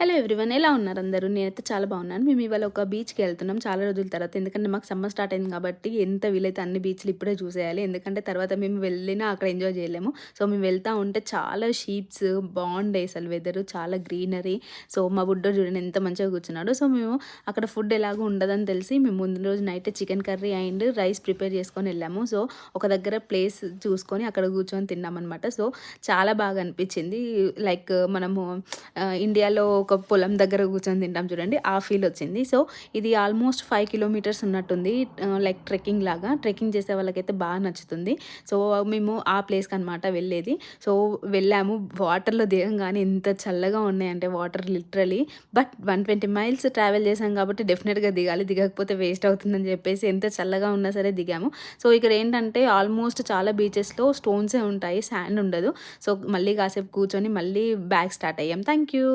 Hello everyone, ఎలా ఉన్నారు అందరూ? నేనైతే చాలా బాగున్నాను. మేము ఇవాళ ఒక బీచ్‌కి వెళ్తున్నాం చాలా రోజుల తర్వాత. ఎందుకంటే మాకు సమ్మర్ స్టార్ట్ అయింది కాబట్టి ఎంత వీలైతే అన్ని బీచ్‌లు ఇప్పుడే చూసేయాలి. ఎందుకంటే తర్వాత మేము వెళ్ళినా అక్కడ ఎంజాయ్ చేయలేము. సో మేము వెళ్తా ఉంటే చాలా షీప్స్ బాగుండే, అసలు వెదర్ చాలా గ్రీనరీ. సో మా బుడ్డోడు చూడండి ఎంత మంచిగా కూర్చున్నాడు. సో మేము అక్కడ ఫుడ్ ఎలాగో ఉండదని తెలిసి మేము ముందు రోజు night chicken curry and rice prepare చేసుకొని వెళ్ళాము. సో ఒక దగ్గర ప్లేస్ చూసుకొని అక్కడ కూర్చొని తిన్నామన్నమాట. సో చాలా బాగా అనిపించింది. లైక్ మనము ఇండియాలో ఒక పొలం దగ్గర కూర్చొని తింటాం చూడండి, ఆ ఫీల్ వచ్చింది. సో ఇది ఆల్మోస్ట్ 5 కిలోమీటర్స్ ఉన్నట్టుంది. లైక్ ట్రెక్కింగ్ లాగా, ట్రెక్కింగ్ చేసే వాళ్ళకైతే బాగా నచ్చుతుంది. సో మేము ఆ ప్లేస్కి అనమాట వెళ్ళేది. సో వెళ్ళాము. వాటర్లో దిగంగానే ఎంత చల్లగా ఉన్నాయంటే water literally. But 120 miles travel చేసాం కాబట్టి డెఫినెట్గా దిగాలి, దిగకపోతే వేస్ట్ అవుతుందని చెప్పేసి ఎంత చల్లగా ఉన్నా సరే దిగాము. సో ఇక్కడ ఏంటంటే ఆల్మోస్ట్ చాలా బీచెస్లో స్టోన్సే ఉంటాయి, శాండ్ ఉండదు. సో మళ్ళీ కాసేపు కూర్చొని మళ్ళీ బ్యాక్ స్టార్ట్ అయ్యాం. Thank you.